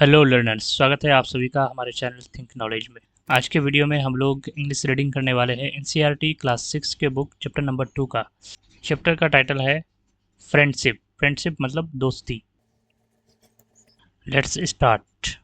Hello learners, स्वागत है आप सभी का हमारे चैनल थिंक नॉलेज में। आज के वीडियो में हम लोग इंग्लिश रीडिंग करने वाले हैं एनसीईआरटी क्लास 6 के बुक चैप्टर नंबर 2 का। चैप्टर का टाइटल है फ्रेंडशिप। फ्रेंडशिप मतलब दोस्ती। Let's start.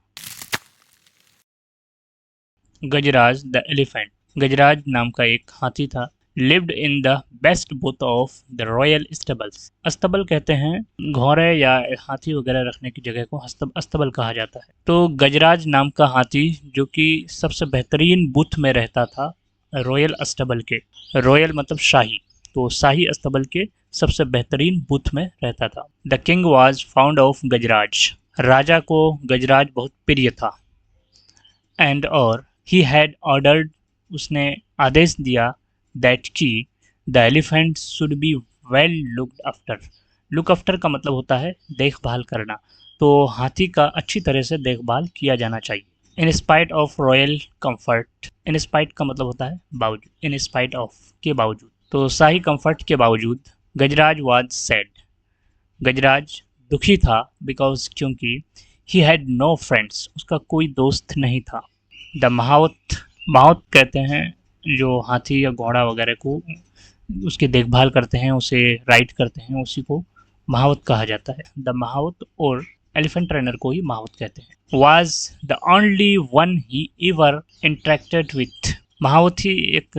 Gajraj the elephant. Gajraj नाम का एक हाथी था। Lived in the best booth of the royal stables. अस्तबल कहते हैं घोड़े या हाथी वगैरह रखने की जगह को अस्तबल कहा जाता है। तो गजराज नाम का हाथी जो कि सबसे बेहतरीन बूथ में रहता था रॉयल अस्तबल के। रॉयल मतलब शाही, तो शाही अस्तबल के सबसे बेहतरीन बूथ में रहता था। The king was found of Gajraj. राजा को गजराज बहुत प्रिय था। एंड और ही हैड ऑर्डर्ड, उसने आदेश दिया दैट की the elephant should be well looked after. Look after का मतलब होता है देखभाल करना, तो हाथी का अच्छी तरह से देखभाल किया जाना चाहिए। In spite of royal comfort. In spite का मतलब होता है बावजूद, इन स्पाइट ऑफ के बावजूद, तो शाही कंफर्ट के बावजूद गजराज वाज सैड। गजराज दुखी था बिकॉज क्योंकि ही हैड नो फ्रेंड्स, उसका कोई दोस्त नहीं था। द माहौत। माहौत कहते हैं जो हाथी या घोड़ा वगैरह को उसकी देखभाल करते हैं, उसे राइड करते हैं, उसी को माहौत कहा जाता है। द माहौत और एलिफेंट ट्रेनर को ही माहौत कहते हैं। Was the only one he ever interacted with. Mahout ही एक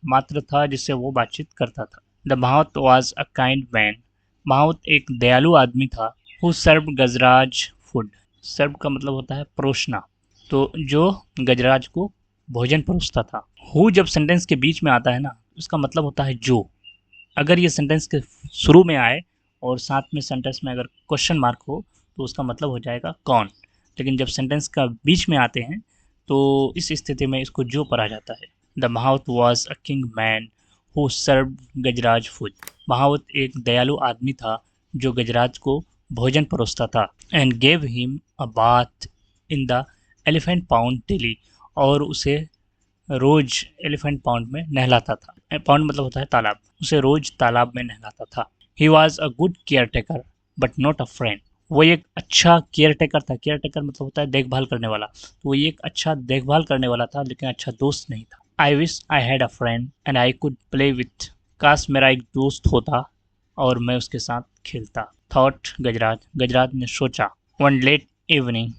मात्र था जिससे वो बातचीत करता था। The mahout was a kind man. Mahout एक दयालु आदमी था। Who serve Gajraj food. सर्व का मतलब होता है परोसना, तो जो गजराज को भोजन परोसता था। हु जब सेंटेंस के बीच में आता है ना, उसका मतलब होता है जो। अगर ये सेंटेंस के शुरू में आए और साथ में सेंटेंस में अगर क्वेश्चन मार्क हो तो उसका मतलब हो जाएगा कौन। लेकिन जब सेंटेंस का बीच में आते हैं तो इस स्थिति में इसको जो पढ़ा जाता है। The mahavat was a king man who serve Gajraj food. महावत एक दयालु आदमी था जो गजराज को भोजन परोसता था। And gave him a bath in the elephant pound daily, और उसे रोज एलिफेंट पाउंड में नहलाता था। पाउंड मतलब होता है तालाब, उसे रोज तालाब में नहलाता था। He was a good care taker but not a friend. वो एक अच्छा केयर टेकर था। केयर टेकर मतलब होता है देखभाल करने वाला, तो वो एक अच्छा देखभाल करने वाला था लेकिन अच्छा दोस्त नहीं था। I wish I had a friend and I could play with. काश मेरा एक दोस्त होता और मैं उसके साथ खेलता। थॉट गजराज। गजराज ने सोचा। वन लेट इवनिंग,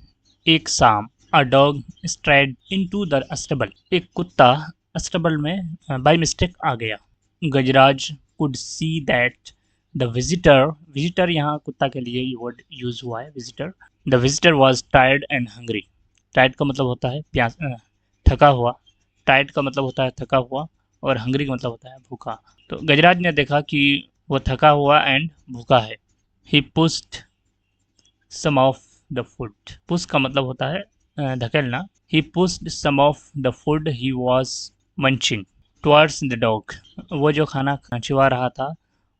एक शाम, a dog strayed into the stable. एक कुत्ता स्टेबल में बाय मिस्टेक आ गया। Gajraj could see that the visitor. Visitor यहाँ कुत्ता के लिए ये वर्ड यूज हुआ है, visitor. The visitor was tired and hungry. Tired का मतलब होता है प्यास, थका हुआ। टायर्ड का मतलब होता है थका हुआ, और हंग्री का मतलब होता है भूखा। तो गजराज ने देखा कि वो थका हुआ एंड भूखा है। He pushed some of the food. Push का मतलब होता है धकेलना। He pushed some of the food he was munching towards the dog. वो जो खाना चिबा रहा था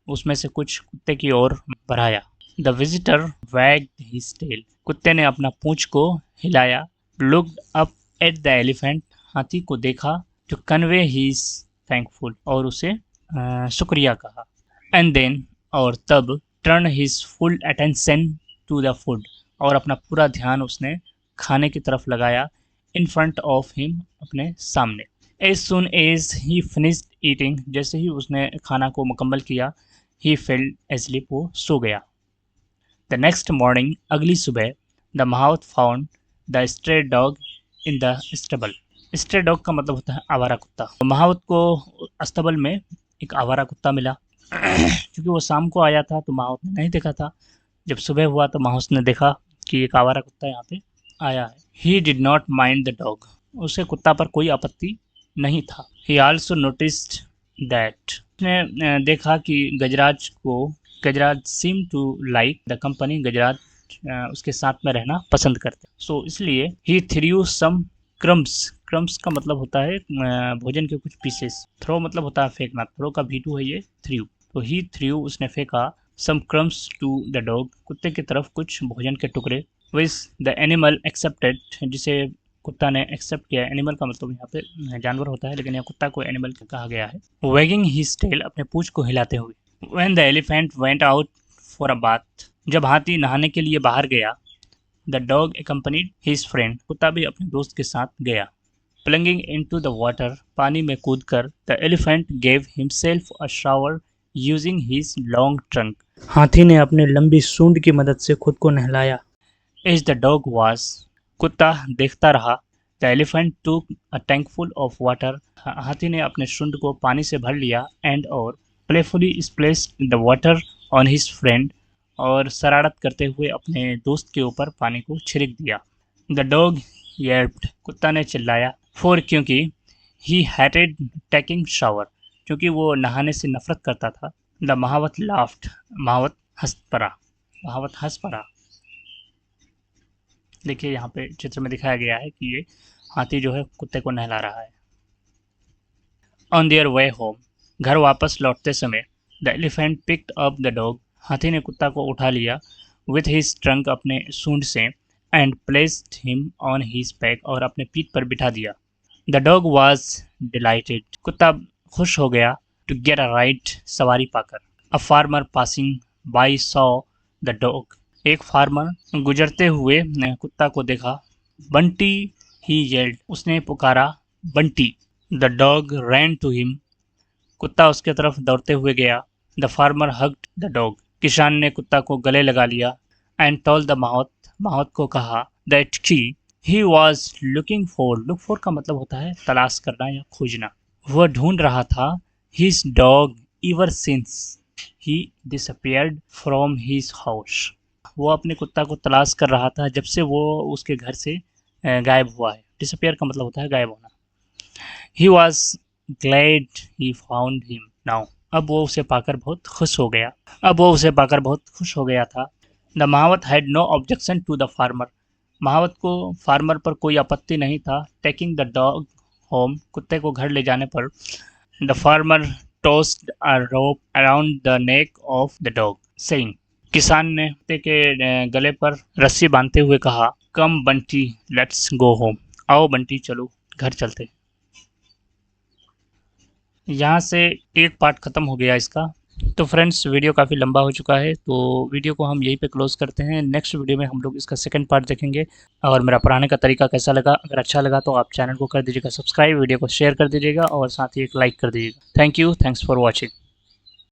उसमें से कुछ कुत्ते की ओर बढ़ाया। The visitor wagged his tail. कुत्ते ने अपना पूंछ को हिलाया। Looked up at the elephant. हाथी को देखा। टू कन्वे हिज थैंकफुल, और उसे शुक्रिया कहा। एंड देन, और तब, turn his full attention to the food, और अपना पूरा ध्यान उसने खाने की तरफ लगाया। इन फ्रंट ऑफ हिम, अपने सामने। As soon as he finished eating, जैसे ही उसने खाना को मुकम्मल किया, ही फेल्ट एस्लीप, वो सो गया। द नेक्स्ट मॉर्निंग, अगली सुबह, the mouth found the stray dog in the stable. Stray dog का मतलब होता है आवारा कुत्ता। माहौत को अस्तबल में एक आवारा कुत्ता मिला। क्योंकि वो शाम को आया था तो माहौत ने नहीं देखा था। जब सुबह हुआ तो माहौत ने देखा कि एक आवारा कुत्ता यहाँ पे आया है। He did not mind the dog. उसे कुत्ता पर कोई आपत्ति नहीं था। He also noticed that. उसने देखा कि Gajraj seem to like the company. Gajraj उसके साथ में रहना पसंद करते। सो इसलिए he threw some crumbs. Crumbs का मतलब होता है भोजन के कुछ पीसेस। थ्रो मतलब होता है फेंकना, थ्रो का V2 है ये थ्रू। तो ही थ्रू, उसने फेंका, सम क्रम्स टू द डॉग, कुत्ते की तरफ कुछ भोजन के टुकड़े। विच द एनिमल एक्सेप्टेड, जिसे कुत्ता ने एक्सेप्ट किया। एनिमल का मतलब यहाँ पे जानवर होता है, लेकिन यहाँ कुत्ता को एनिमल कहा गया है। वैगिंग हिज टेल, अपने पूंछ को हिलाते हुए। When the elephant went out for a bath, जब हाथी नहाने के लिए बाहर गया। The dog accompanied his friend. कुत्ता भी अपने दोस्त के साथ गया. Plunging into the water, पानी में कूदकर, the elephant gave himself a shower using his long trunk. हाथी ने अपने लंबी सूंड की मदद से खुद को नहलाया. As the dog was, कुत्ता देखता रहा. The elephant took a tankful of water. हाथी ने अपने शुंड को पानी से भर लिया and और playfully splashed the water on his friend और शरारत करते हुए अपने दोस्त के ऊपर पानी को छिड़क दिया. The dog yelped. कुत्ता ने चिल्लाया. For क्योंकि he hated taking shower. क्योंकि वो नहाने से नफरत करता था. The महावत laughed. महावत हंस पड़ा. देखिए यहाँ पे चित्र में दिखाया गया है कि ये हाथी जो है कुत्ते को नहला रहा है. ऑन देयर वे होम, घर वापस लौटते समय, the elephant picked up the dog. हाथी ने कुत्ता को उठा लिया. विथ हिज ट्रंक, अपने सूंड से. And placed him on his back, और अपने पीठ पर बिठा दिया. The dog was dilated. कुत्ता खुश हो गया. टू गेट अ राइड, सवारी पाकर. A farmer passing by saw the dog. एक फार्मर गुजरते हुए ने कुत्ता को देखा. Bunty he yelled. उसने पुकारा Bunty. The dog ran to him. कुत्ता उसके तरफ दौड़ते हुए गया. The farmer hugged the dog. किसान ने कुत्ता को गले लगा लिया. एंड टोल्ड द माहौत को कहा that he was looking for. Look for का मतलब होता है तलाश करना या खोजना. वह ढूंढ रहा था. His dog ever since he disappeared from his house. वो अपने कुत्ता को तलाश कर रहा था जब से वो उसके घर से गायब हुआ है. डिसअपियर का मतलब होता है गायब होना. He was glad he found him now. अब वो उसे पाकर बहुत खुश हो गया था. The mahavat had no objection to the farmer. महावत को फार्मर पर कोई आपत्ति नहीं था. टेकिंग द डॉग होम, कुत्ते को घर ले जाने पर. The farmer tossed a rope around the neck of the dog saying. किसान ने कुत्ते के गले पर रस्सी बांधते हुए कहा कम बंटी लेट्स गो होम. आओ बंटी चलो घर चलते. यहाँ से एक पार्ट ख़त्म हो गया इसका. तो फ्रेंड्स वीडियो काफ़ी लंबा हो चुका है, तो वीडियो को हम यहीं पे क्लोज़ करते हैं. नेक्स्ट वीडियो में हम लोग इसका सेकंड पार्ट देखेंगे. और मेरा पढ़ाने का तरीका कैसा लगा, अगर अच्छा लगा तो आप चैनल को कर दीजिएगा सब्सक्राइब, वीडियो को शेयर कर दीजिएगा और साथ ही एक लाइक कर दीजिएगा. Thank you, thanks for watching.